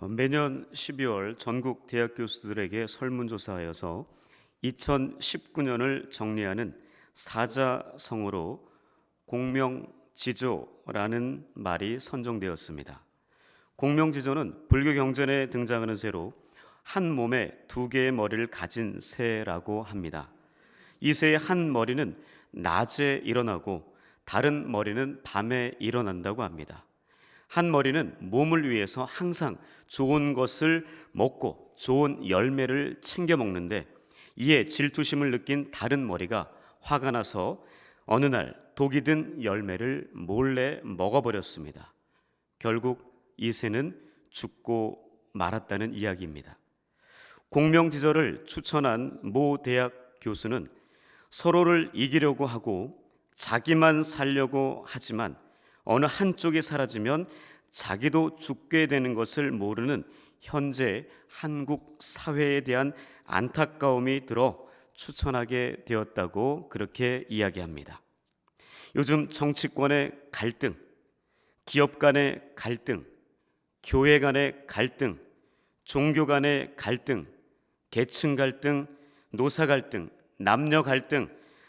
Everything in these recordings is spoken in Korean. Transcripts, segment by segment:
매년 12월 전국 대학 교수들에게 설문조사하여서 2019년을 정리하는 사자성어로 공명지조라는 말이 선정되었습니다. 공명지조는 불교 경전에 등장하는 새로 한 몸에 두 개의 머리를 가진 새라고 합니다. 이 새의 한 머리는 낮에 일어나고 다른 머리는 밤에 일어난다고 합니다. 한 머리는 몸을 위해서 항상 좋은 것을 먹고 좋은 열매를 챙겨 먹는데, 이에 질투심을 느낀 다른 머리가 화가 나서 어느 날 독이 든 열매를 몰래 먹어버렸습니다. 결국 이 새는 죽고 말았다는 이야기입니다. 공명지조를 추천한 모 대학 교수는 서로를 이기려고 하고 자기만 살려고 하지만 어느 한쪽이 사라지면 자기도 죽게 되는 것을 모르는 현재 한국 사회에 대한 안타까움이 들어 추천하게 되었다고 그렇게 이야기합니다. 요즘 정치권의 갈등, 기업 간의 갈등, 교회 간의 갈등, 종교 간의 갈등, 계층 갈등, 노사 갈등, 남녀 갈등,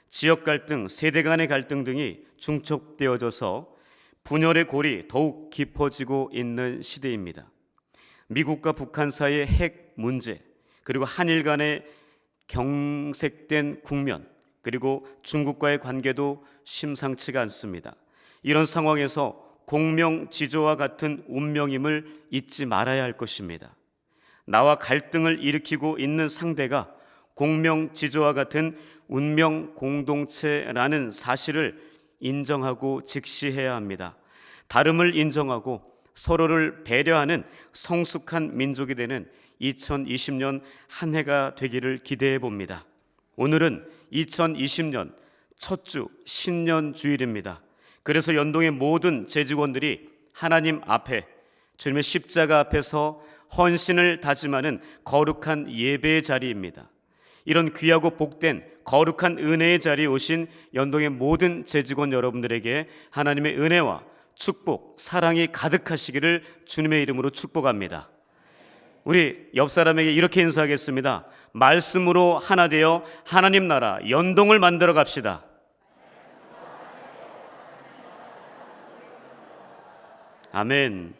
지역 갈등, 세대 간의 갈등 등이 중첩되어져서 분열의 골이 더욱 깊어지고 있는 시대입니다. 미국과 북한 사이의 핵 문제, 그리고 한일 간의 경색된 국면, 그리고 중국과의 관계도 심상치가 않습니다. 이런 상황에서 공명지조와 같은 운명임을 잊지 말아야 할 것입니다. 나와 갈등을 일으키고 있는 상대가 공명지조와 같은 운명 공동체라는 사실을 인정하고 직시해야 합니다. 다름을 인정하고 서로를 배려하는 성숙한 민족이 되는 2020년 한 해가 되기를 기대해 봅니다. 오늘은 2020년 첫 주 신년 주일입니다. 그래서 연동의 모든 재직원들이 하나님 앞에, 주님의 십자가 앞에서 헌신을 다짐하는 거룩한 예배의 자리입니다. 이런 귀하고 복된 거룩한 은혜의 자리에 오신 연동의 모든 재직원 여러분들에게 하나님의 은혜와 축복, 사랑이 가득하시기를 주님의 이름으로 축복합니다. 우리 옆 사람에게 이렇게 인사하겠습니다. 말씀으로 하나 되어 하나님 나라 연동을 만들어 갑시다. 아멘.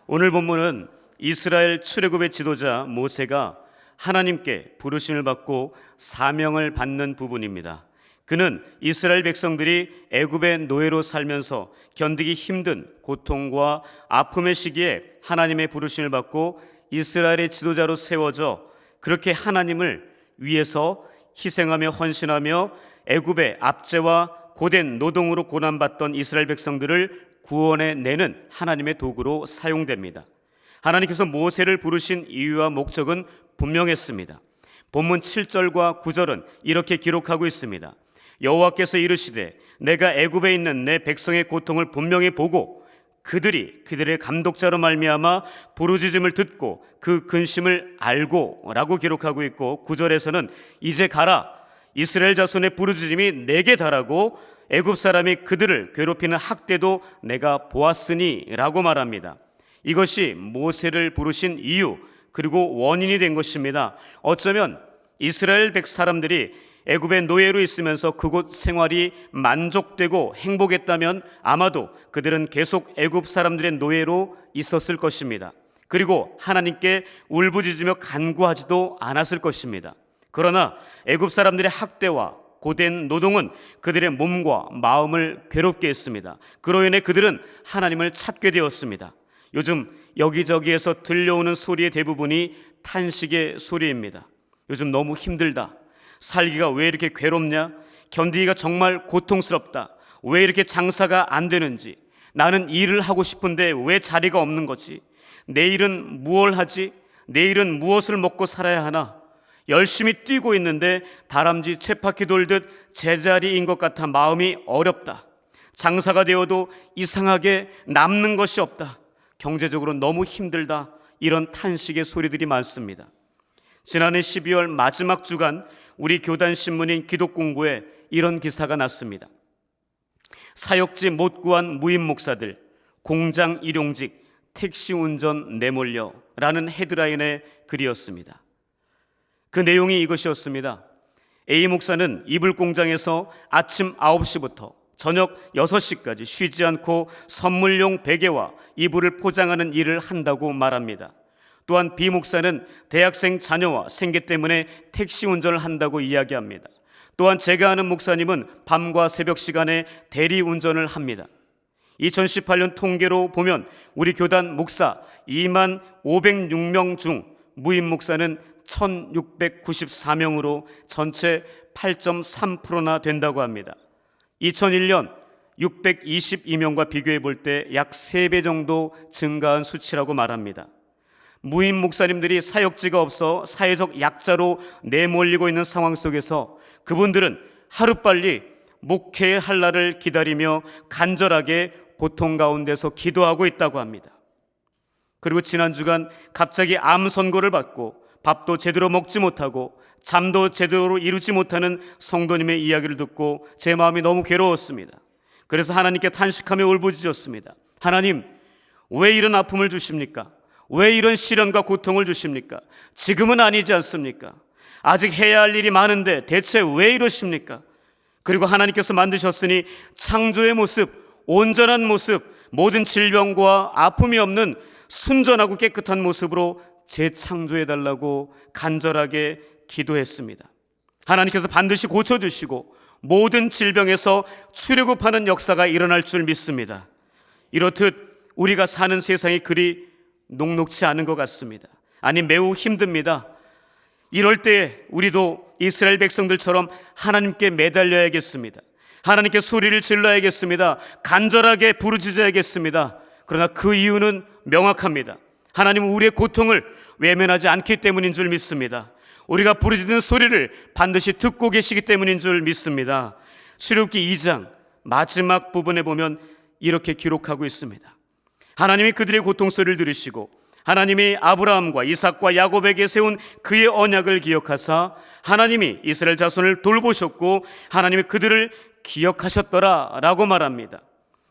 오늘 본문은 이스라엘 출애굽의 지도자 모세가 하나님께 부르심을 받고 사명을 받는 부분입니다. 그는 이스라엘 백성들이 애굽의 노예로 살면서 견디기 힘든 고통과 아픔의 시기에 하나님의 부르심을 받고 이스라엘의 지도자로 세워져 그렇게 하나님을 위해서 희생하며 헌신하며 애굽의 압제와 고된 노동으로 고난받던 이스라엘 백성들을 구원해내는 하나님의 도구로 사용됩니다. 하나님께서 모세를 부르신 이유와 목적은 분명했습니다. 본문 7절과 9절은 이렇게 기록하고 있습니다. 여호와께서 이르시되 내가 애굽에 있는 내 백성의 고통을 분명히 보고 그들이 그들의 감독자로 말미암아 부르짖음을 듣고 그 근심을 알고 라고 기록하고 있고, 9절에서는 이제 가라, 이스라엘 자손의 부르짖음이 내게 달하고 애굽 사람이 그들을 괴롭히는 학대도 내가 보았으니 라고 말합니다. 이것이 모세를 부르신 이유, 그리고 원인이 된 것입니다. 어쩌면 이스라엘 백 사람들이 애굽의 노예로 있으면서 그곳 생활이 만족되고 행복했다면 아마도 그들은 계속 애굽 사람들의 노예로 있었을 것입니다. 그리고 하나님께 울부짖으며 간구하지도 않았을 것입니다. 그러나 애굽 사람들의 학대와 고된 노동은 그들의 몸과 마음을 괴롭게 했습니다. 그로 인해 그들은 하나님을 찾게 되었습니다. 요즘 여기저기에서 들려오는 소리의 대부분이 탄식의 소리입니다. 요즘 너무 힘들다. 살기가 왜 이렇게 괴롭냐? 견디기가 정말 고통스럽다. 왜 이렇게 장사가 안 되는지. 나는 일을 하고 싶은데 왜 자리가 없는 거지? 내일은 무엇을 하지? 내일은 무엇을 먹고 살아야 하나? 열심히 뛰고 있는데 다람쥐 쳇바퀴 돌듯 제자리인 것 같아 마음이 어렵다. 장사가 되어도 이상하게 남는 것이 없다. 경제적으로 너무 힘들다. 이런 탄식의 소리들이 많습니다. 지난해 12월 마지막 주간 우리 교단 신문인 기독공부에 이런 기사가 났습니다. 사역지 못 구한 무임 목사들, 공장 일용직, 택시 운전 내몰려 라는 헤드라인의 글이었습니다. 그 내용이 이것이었습니다. A 목사는 이불 공장에서 아침 9시부터 저녁 6시까지 쉬지 않고 선물용 베개와 이불을 포장하는 일을 한다고 말합니다. 또한 B 목사는 대학생 자녀와 생계 때문에 택시 운전을 한다고 이야기합니다. 또한 제가 아는 목사님은 밤과 새벽 시간에 대리 운전을 합니다. 2018년 통계로 보면 우리 교단 목사 2만 506명 중 무임 목사는 1694명으로 전체 8.3%나 된다고 합니다. 2001년 622명과 비교해 볼 때 약 3배 정도 증가한 수치라고 말합니다. 무임 목사님들이 사역지가 없어 사회적 약자로 내몰리고 있는 상황 속에서 그분들은 하루빨리 목회할 날을 기다리며 간절하게 고통 가운데서 기도하고 있다고 합니다. 그리고 지난 주간 갑자기 암 선고를 받고 밥도 제대로 먹지 못하고 잠도 제대로 이루지 못하는 성도님의 이야기를 듣고 제 마음이 너무 괴로웠습니다. 그래서 하나님께 탄식하며 울부짖었습니다. 하나님, 왜 이런 아픔을 주십니까? 왜 이런 시련과 고통을 주십니까? 지금은 아니지 않습니까? 아직 해야 할 일이 많은데 대체 왜 이러십니까? 그리고 하나님께서 만드셨으니 창조의 모습, 온전한 모습, 모든 질병과 아픔이 없는 순전하고 깨끗한 모습으로 재창조해달라고 간절하게 기도했습니다. 하나님께서 반드시 고쳐주시고 모든 질병에서 출애굽하는 역사가 일어날 줄 믿습니다. 이렇듯 우리가 사는 세상이 그리 녹록지 않은 것 같습니다. 아니, 매우 힘듭니다. 이럴 때 우리도 이스라엘 백성들처럼 하나님께 매달려야겠습니다. 하나님께 소리를 질러야겠습니다. 간절하게 부르짖어야겠습니다. 그러나 그 이유는 명확합니다. 하나님은 우리의 고통을 외면하지 않기 때문인 줄 믿습니다. 우리가 부르짖는 소리를 반드시 듣고 계시기 때문인 줄 믿습니다. 출애굽기 2장 마지막 부분에 보면 이렇게 기록하고 있습니다. 하나님이 그들의 고통소리를 들으시고 하나님이 아브라함과 이삭과 야곱에게 세운 그의 언약을 기억하사 하나님이 이스라엘 자손을 돌보셨고 하나님이 그들을 기억하셨더라 라고 말합니다.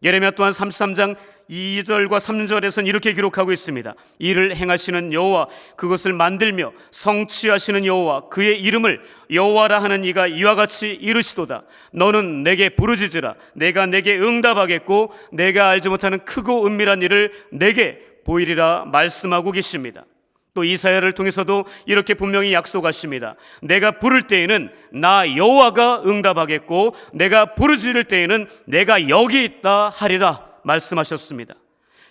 예레미야 또한 33장 2절과 3절에서는 이렇게 기록하고 있습니다. 이를 행하시는 여호와, 그것을 만들며 성취하시는 여호와, 그의 이름을 여호와라 하는 이가 이와 같이 이르시도다. 너는 내게 부르짖으라. 내가 내게 응답하겠고 내가 알지 못하는 크고 은밀한 일을 내게 보이리라 말씀하고 계십니다. 또 이사야를 통해서도 이렇게 분명히 약속하십니다. 내가 부를 때에는 나 여호와가 응답하겠고 내가 부르짖을 때에는 내가 여기 있다 하리라 말씀하셨습니다.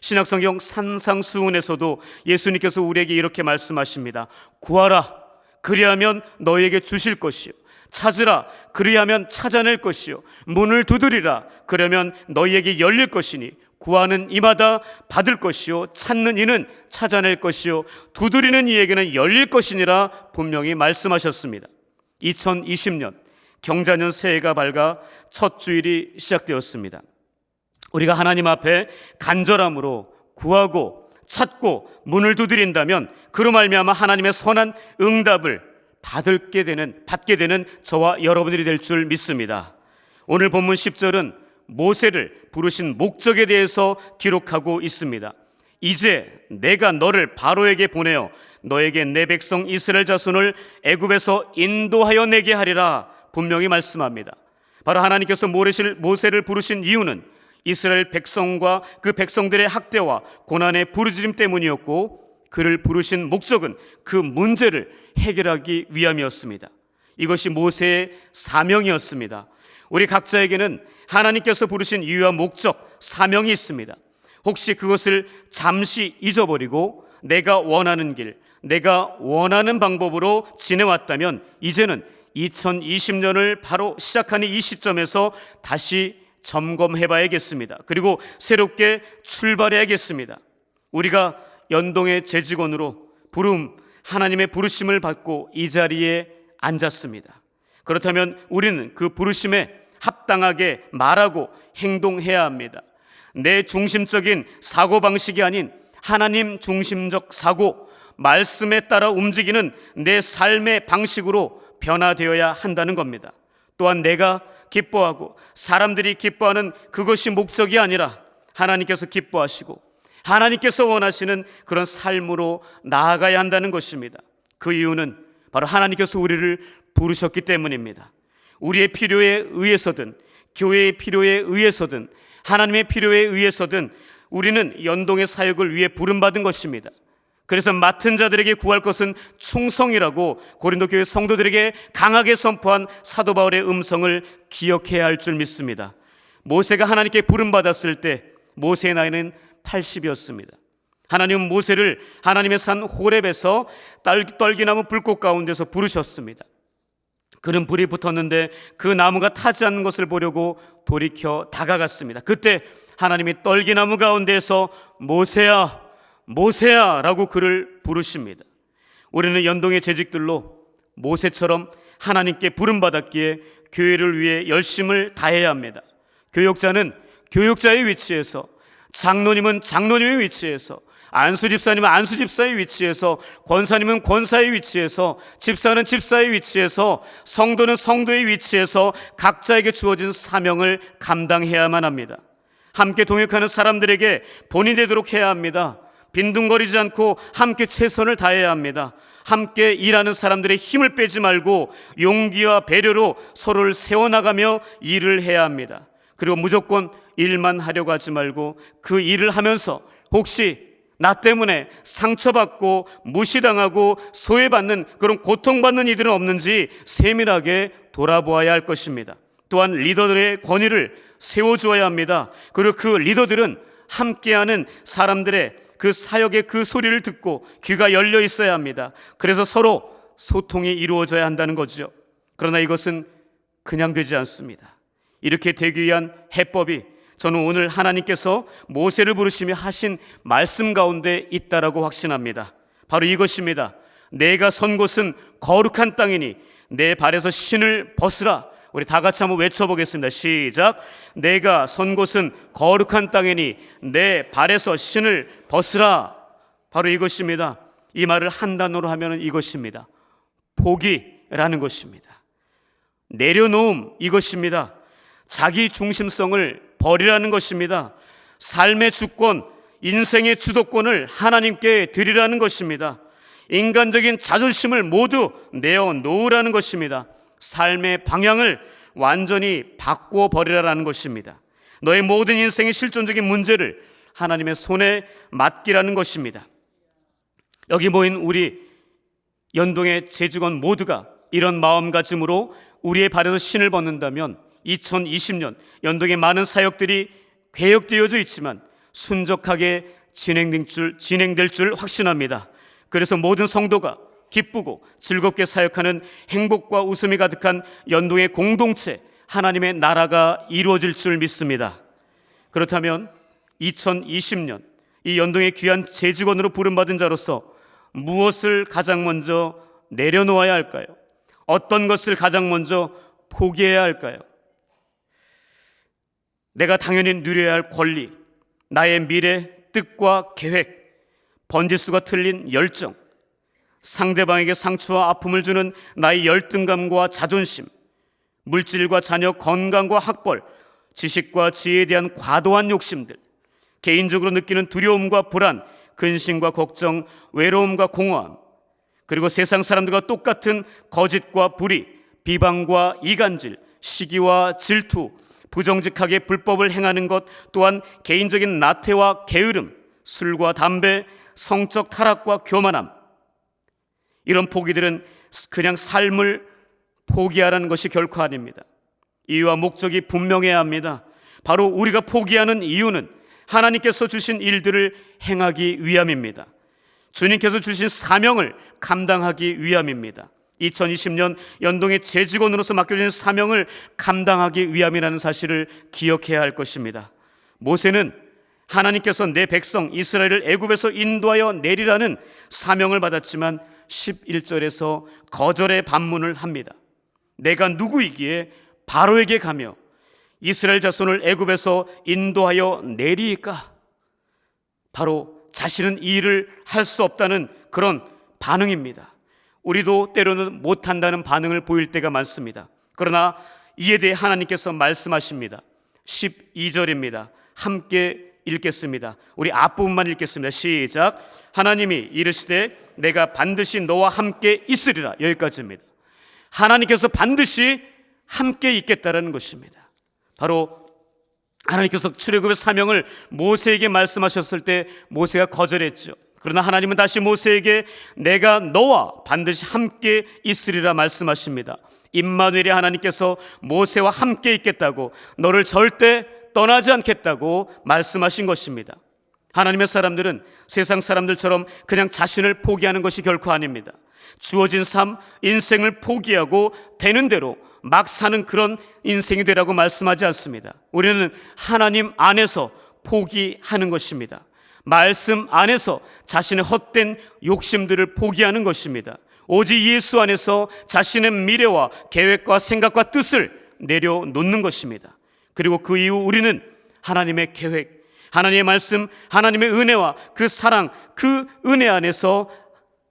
신약성경 산상수훈에서도 예수님께서 우리에게 이렇게 말씀하십니다. 구하라, 그리하면 너에게 주실 것이요, 찾으라, 그리하면 찾아낼 것이요, 문을 두드리라, 그러면 너희에게 열릴 것이니 구하는 이마다 받을 것이요, 찾는 이는 찾아낼 것이요, 두드리는 이에게는 열릴 것이니라 분명히 말씀하셨습니다. 2020년 경자년 새해가 밝아 첫 주일이 시작되었습니다. 우리가 하나님 앞에 간절함으로 구하고 찾고 문을 두드린다면 그로 말미암아 하나님의 선한 응답을 받게 되는 저와 여러분들이 될 줄 믿습니다. 오늘 본문 10절은 모세를 부르신 목적에 대해서 기록하고 있습니다. 이제 내가 너를 바로에게 보내어 너에게 내 백성 이스라엘 자손을 애굽에서 인도하여 내게 하리라 분명히 말씀합니다. 바로 하나님께서 모세를 부르신 이유는 이스라엘 백성과 그 백성들의 학대와 고난의 부르짖음 때문이었고, 그를 부르신 목적은 그 문제를 해결하기 위함이었습니다. 이것이 모세의 사명이었습니다. 우리 각자에게는 하나님께서 부르신 이유와 목적, 사명이 있습니다. 혹시 그것을 잠시 잊어버리고 내가 원하는 길, 내가 원하는 방법으로 지내왔다면 이제는 2020년을 바로 시작하는 이 시점에서 다시 점검해봐야겠습니다. 그리고 새롭게 출발해야겠습니다. 우리가 연동의 재직원으로 하나님의 부르심을 받고 이 자리에 앉았습니다. 그렇다면 우리는 그 부르심에 합당하게 말하고 행동해야 합니다. 내 중심적인 사고방식이 아닌 하나님 중심적 사고, 말씀에 따라 움직이는 내 삶의 방식으로 변화되어야 한다는 겁니다. 또한 내가 기뻐하고 사람들이 기뻐하는 그것이 목적이 아니라 하나님께서 기뻐하시고 하나님께서 원하시는 그런 삶으로 나아가야 한다는 것입니다. 그 이유는 바로 하나님께서 우리를 부르셨기 때문입니다. 우리의 필요에 의해서든 교회의 필요에 의해서든 하나님의 필요에 의해서든 우리는 연동의 사역을 위해 부름받은 것입니다. 그래서 맡은 자들에게 구할 것은 충성이라고 고린도 교회 성도들에게 강하게 선포한 사도 바울의 음성을 기억해야 할 줄 믿습니다. 모세가 하나님께 부름받았을 때 모세의 나이는 80이었습니다. 하나님은 모세를 하나님의 산 호렙에서 떨기나무 불꽃 가운데서 부르셨습니다. 그는 불이 붙었는데 그 나무가 타지 않는 것을 보려고 돌이켜 다가갔습니다. 그때 하나님이 떨기나무 가운데에서 모세야, 모세야 라고 그를 부르십니다. 우리는 연동의 재직들로 모세처럼 하나님께 부름받았기에 교회를 위해 열심을 다해야 합니다. 교역자는 교역자의 위치에서, 장로님은 장로님의 위치에서, 안수집사님은 안수집사의 위치에서, 권사님은 권사의 위치에서, 집사는 집사의 위치에서, 성도는 성도의 위치에서 각자에게 주어진 사명을 감당해야만 합니다. 함께 동역하는 사람들에게 본이 되도록 해야 합니다. 빈둥거리지 않고 함께 최선을 다해야 합니다. 함께 일하는 사람들의 힘을 빼지 말고 용기와 배려로 서로를 세워나가며 일을 해야 합니다. 그리고 무조건 일만 하려고 하지 말고 그 일을 하면서 혹시 나 때문에 상처받고 무시당하고 소외받는 그런 고통받는 이들은 없는지 세밀하게 돌아보아야 할 것입니다. 또한 리더들의 권위를 세워주어야 합니다. 그리고 그 리더들은 함께하는 사람들의 그 사역의 그 소리를 듣고 귀가 열려 있어야 합니다. 그래서 서로 소통이 이루어져야 한다는 거죠. 그러나 이것은 그냥 되지 않습니다. 이렇게 되기 위한 해법이 저는 오늘 하나님께서 모세를 부르시며 하신 말씀 가운데 있다라고 확신합니다. 바로 이것입니다. 내가 선 곳은 거룩한 땅이니 내 발에서 신을 벗으라. 우리 다 같이 한번 외쳐보겠습니다. 시작. 내가 선 곳은 거룩한 땅이니 내 발에서 신을 벗으라. 바로 이것입니다. 이 말을 한 단어로 하면 이것입니다. 포기라는 것입니다. 내려놓음, 이것입니다. 자기 중심성을 버리라는 것입니다. 삶의 주권, 인생의 주도권을 하나님께 드리라는 것입니다. 인간적인 자존심을 모두 내어놓으라는 것입니다. 삶의 방향을 완전히 바꾸어 버리라는 것입니다. 너의 모든 인생의 실존적인 문제를 하나님의 손에 맡기라는 것입니다. 여기 모인 우리 연동의 재직원 모두가 이런 마음가짐으로 우리의 발에서 신을 벗는다면 2020년 연동의 많은 사역들이 계획되어져 있지만 순적하게 진행될 줄 확신합니다. 그래서 모든 성도가 기쁘고 즐겁게 사역하는 행복과 웃음이 가득한 연동의 공동체, 하나님의 나라가 이루어질 줄 믿습니다. 그렇다면 2020년 이 연동의 귀한 재직원으로 부름받은 자로서 무엇을 가장 먼저 내려놓아야 할까요? 어떤 것을 가장 먼저 포기해야 할까요? 내가 당연히 누려야 할 권리, 나의 미래, 뜻과 계획, 번지수가 틀린 열정, 상대방에게 상처와 아픔을 주는 나의 열등감과 자존심, 물질과 자녀 건강과 학벌, 지식과 지혜에 대한 과도한 욕심들, 개인적으로 느끼는 두려움과 불안, 근심과 걱정, 외로움과 공허함, 그리고 세상 사람들과 똑같은 거짓과 불의, 비방과 이간질, 시기와 질투, 부정직하게 불법을 행하는 것, 또한 개인적인 나태와 게으름, 술과 담배, 성적 타락과 교만함, 이런 포기들은 그냥 삶을 포기하라는 것이 결코 아닙니다. 이유와 목적이 분명해야 합니다. 바로 우리가 포기하는 이유는 하나님께서 주신 일들을 행하기 위함입니다. 주님께서 주신 사명을 감당하기 위함입니다. 2020년 연동의 재직원으로서 맡겨진 사명을 감당하기 위함이라는 사실을 기억해야 할 것입니다. 모세는 하나님께서 내 백성 이스라엘을 애굽에서 인도하여 내리라는 사명을 받았지만 11절에서 거절의 반문을 합니다. 내가 누구이기에 바로에게 가며 이스라엘 자손을 애굽에서 인도하여 내리까? 바로 자신은 이 일을 할 수 없다는 그런 반응입니다. 우리도 때로는 못한다는 반응을 보일 때가 많습니다. 그러나 이에 대해 하나님께서 말씀하십니다. 12절입니다. 함께 읽겠습니다. 우리 앞부분만 읽겠습니다. 시작. 하나님이 이르시되 내가 반드시 너와 함께 있으리라. 여기까지입니다. 하나님께서 반드시 함께 있겠다라는 것입니다. 바로 하나님께서 출애굽의 사명을 모세에게 말씀하셨을 때 모세가 거절했죠. 그러나 하나님은 다시 모세에게 내가 너와 반드시 함께 있으리라 말씀하십니다. 임마누엘의 하나님께서 모세와 함께 있겠다고, 너를 절대 떠나지 않겠다고 말씀하신 것입니다. 하나님의 사람들은 세상 사람들처럼 그냥 자신을 포기하는 것이 결코 아닙니다. 주어진 삶, 인생을 포기하고 되는 대로 막 사는 그런 인생이 되라고 말씀하지 않습니다. 우리는 하나님 안에서 포기하는 것입니다. 말씀 안에서 자신의 헛된 욕심들을 포기하는 것입니다. 오직 예수 안에서 자신의 미래와 계획과 생각과 뜻을 내려놓는 것입니다. 그리고 그 이후 우리는 하나님의 계획, 하나님의 말씀, 하나님의 은혜와 그 사랑, 그 은혜 안에서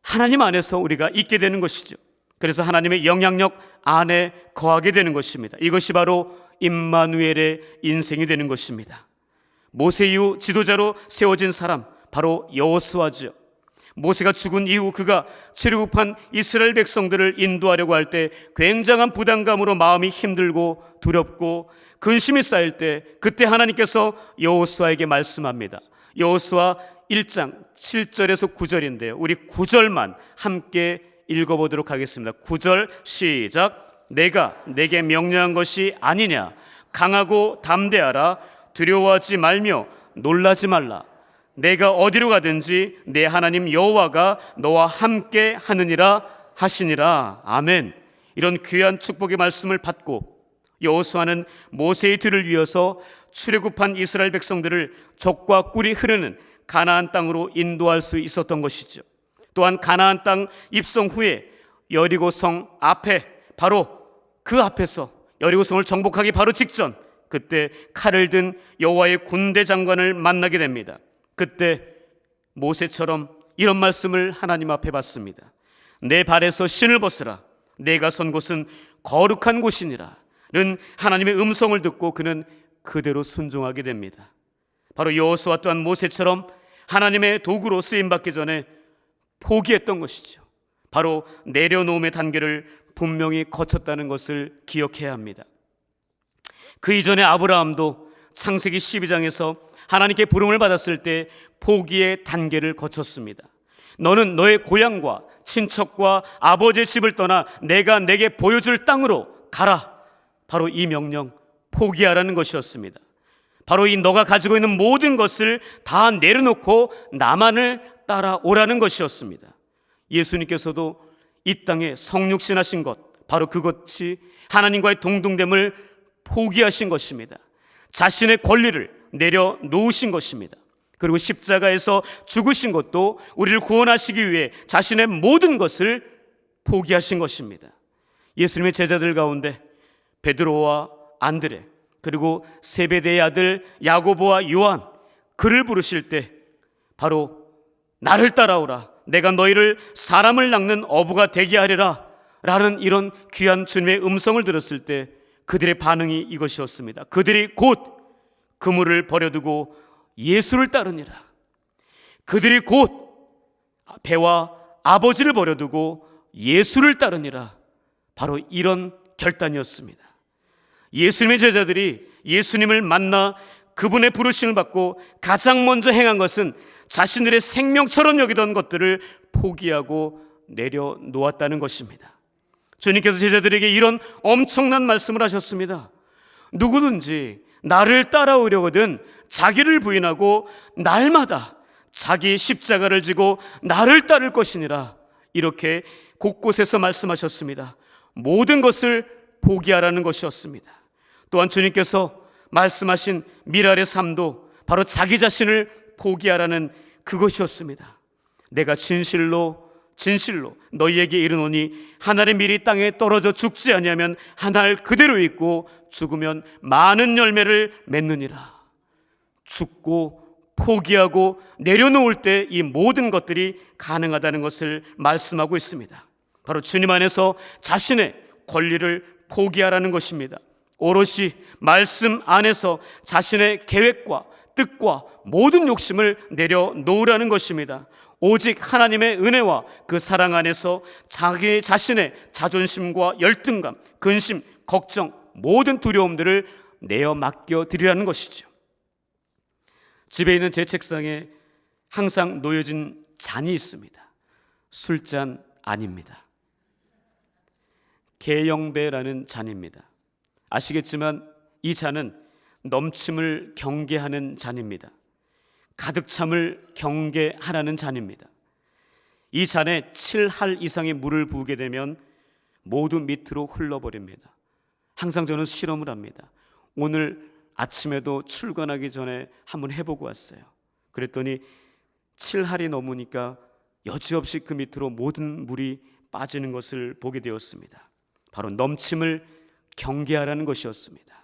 하나님 안에서 우리가 있게 되는 것이죠. 그래서 하나님의 영향력 안에 거하게 되는 것입니다. 이것이 바로 임마누엘의 인생이 되는 것입니다. 모세 이후 지도자로 세워진 사람, 바로 여호수아죠. 모세가 죽은 이후 그가 출애굽한 이스라엘 백성들을 인도하려고 할 때 굉장한 부담감으로 마음이 힘들고 두렵고 근심이 쌓일 때, 그때 하나님께서 여호수아에게 말씀합니다. 여호수아 1장 7절에서 9절인데요. 우리 9절만 함께 읽어보도록 하겠습니다. 9절 시작. 내가 내게 명령한 것이 아니냐? 강하고 담대하라. 두려워하지 말며 놀라지 말라. 내가 어디로 가든지 내 하나님 여호와가 너와 함께 하느니라 하시니라. 아멘. 이런 귀한 축복의 말씀을 받고 여호수아는 모세의 뒤를 이어서 출애굽한 이스라엘 백성들을 적과 꿀이 흐르는 가나안 땅으로 인도할 수 있었던 것이죠. 또한 가나안 땅 입성 후에 여리고성 앞에, 바로 그 앞에서 여리고성을 정복하기 바로 직전, 그때 칼을 든 여호와의 군대 장관을 만나게 됩니다. 그때 모세처럼 이런 말씀을 하나님 앞에 받습니다. 내 발에서 신을 벗으라. 내가 선 곳은 거룩한 곳이니라. 는 하나님의 음성을 듣고 그는 그대로 순종하게 됩니다. 바로 여호수아 또한 모세처럼 하나님의 도구로 쓰임받기 전에 포기했던 것이죠. 바로 내려놓음의 단계를 분명히 거쳤다는 것을 기억해야 합니다. 그 이전에 아브라함도 창세기 12장에서 하나님께 부름을 받았을 때 포기의 단계를 거쳤습니다. 너는 너의 고향과 친척과 아버지의 집을 떠나 내가 내게 보여줄 땅으로 가라. 바로 이 명령, 포기하라는 것이었습니다. 바로 이 너가 가지고 있는 모든 것을 다 내려놓고 나만을 따라오라는 것이었습니다. 예수님께서도 이 땅에 성육신하신 것, 바로 그것이 하나님과의 동등됨을 포기하신 것입니다. 자신의 권리를 내려놓으신 것입니다. 그리고 십자가에서 죽으신 것도 우리를 구원하시기 위해 자신의 모든 것을 포기하신 것입니다. 예수님의 제자들 가운데 베드로와 안드레, 그리고 세베대의 아들 야고보와 요한, 그를 부르실 때 바로 나를 따라오라, 내가 너희를 사람을 낚는 어부가 되게 하리라 라는 이런 귀한 주님의 음성을 들었을 때 그들의 반응이 이것이었습니다. 그들이 곧 그물을 버려두고 예수를 따르니라. 그들이 곧 배와 아버지를 버려두고 예수를 따르니라. 바로 이런 결단이었습니다. 예수님의 제자들이 예수님을 만나 그분의 부르심을 받고 가장 먼저 행한 것은 자신들의 생명처럼 여기던 것들을 포기하고 내려놓았다는 것입니다. 주님께서 제자들에게 이런 엄청난 말씀을 하셨습니다. 누구든지 나를 따라오려거든 자기를 부인하고 날마다 자기 십자가를 지고 나를 따를 것이니라. 이렇게 곳곳에서 말씀하셨습니다. 모든 것을 포기하라는 것이었습니다. 또한 주님께서 말씀하신 미랄의 삶도 바로 자기 자신을 포기하라는 그것이었습니다. 내가 진실로 너희에게 이르노니 한 알의 밀이 땅에 떨어져 죽지 아니하면 한 알 그대로 있고 죽으면 많은 열매를 맺느니라. 죽고 포기하고 내려놓을 때 이 모든 것들이 가능하다는 것을 말씀하고 있습니다. 바로 주님 안에서 자신의 권리를 포기하라는 것입니다. 오롯이 말씀 안에서 자신의 계획과 뜻과 모든 욕심을 내려놓으라는 것입니다. 오직 하나님의 은혜와 그 사랑 안에서 자기 자신의 자존심과 열등감, 근심, 걱정, 모든 두려움들을 내어 맡겨드리라는 것이죠. 집에 있는 제 책상에 항상 놓여진 잔이 있습니다. 술잔 아닙니다. 계영배라는 잔입니다. 아시겠지만 이 잔은 넘침을 경계하는 잔입니다. 가득 참을 경계하라는 잔입니다. 이 잔에 7할 이상의 물을 부으게 되면 모두 밑으로 흘러버립니다. 항상 저는 실험을 합니다. 오늘 아침에도 출근하기 전에 한번 해보고 왔어요. 그랬더니 7할이 넘으니까 여지없이 그 밑으로 모든 물이 빠지는 것을 보게 되었습니다. 바로 넘침을 경계하라는 것이었습니다.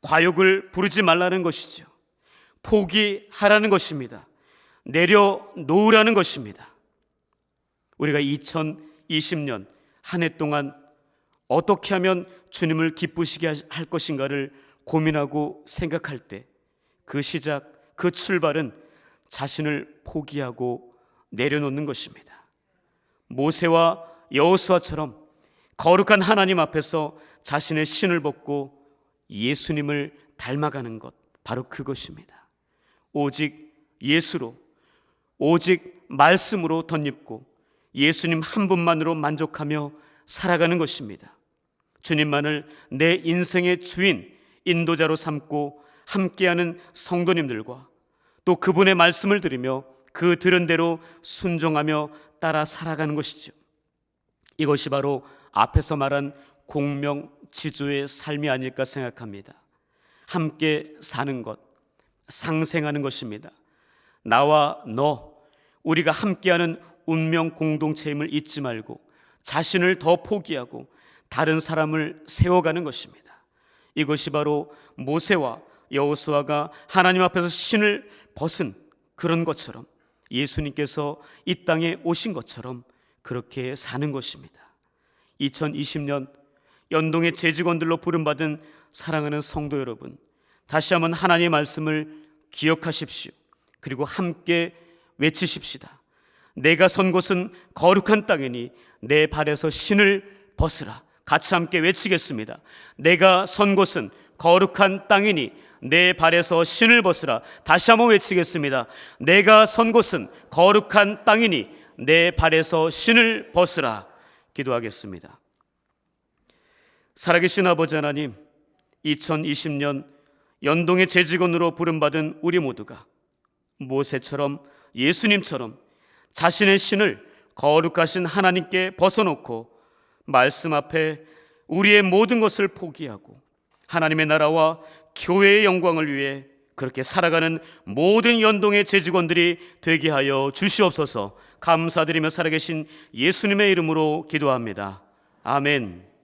과욕을 부르지 말라는 것이죠. 포기하라는 것입니다. 내려놓으라는 것입니다. 우리가 2020년 한 해 동안 어떻게 하면 주님을 기쁘시게 할 것인가를 고민하고 생각할 때 그 시작, 그 출발은 자신을 포기하고 내려놓는 것입니다. 모세와 여호수아처럼 거룩한 하나님 앞에서 자신의 신을 벗고 예수님을 닮아가는 것, 바로 그것입니다. 오직 예수로, 오직 말씀으로 덧입고 예수님 한 분만으로 만족하며 살아가는 것입니다. 주님만을 내 인생의 주인, 인도자로 삼고 함께하는 성도님들과 또 그분의 말씀을 들으며 그 들은 대로 순종하며 따라 살아가는 것이죠. 이것이 바로 앞에서 말한 공명지주의 삶이 아닐까 생각합니다. 함께 사는 것, 상생하는 것입니다. 나와 너, 우리가 함께하는 운명 공동체임을 잊지 말고 자신을 더 포기하고 다른 사람을 세워가는 것입니다. 이것이 바로 모세와 여호수아가 하나님 앞에서 신을 벗은 그런 것처럼 예수님께서 이 땅에 오신 것처럼 그렇게 사는 것입니다. 2020년 연동의 재직원들로 부름받은 사랑하는 성도 여러분, 다시 한번 하나님의 말씀을 기억하십시오. 그리고 함께 외치십시다. 내가 선 곳은 거룩한 땅이니 내 발에서 신을 벗으라. 같이 함께 외치겠습니다. 내가 선 곳은 거룩한 땅이니 내 발에서 신을 벗으라. 다시 한번 외치겠습니다. 내가 선 곳은 거룩한 땅이니 내 발에서 신을 벗으라. 기도하겠습니다. 살아계신 아버지 하나님, 2020년 연동의 재직원으로 부름받은 우리 모두가 모세처럼 예수님처럼 자신의 신을 거룩하신 하나님께 벗어놓고 말씀 앞에 우리의 모든 것을 포기하고 하나님의 나라와 교회의 영광을 위해 그렇게 살아가는 모든 연동의 재직원들이 되게 하여 주시옵소서. 감사드리며 살아계신 예수님의 이름으로 기도합니다. 아멘.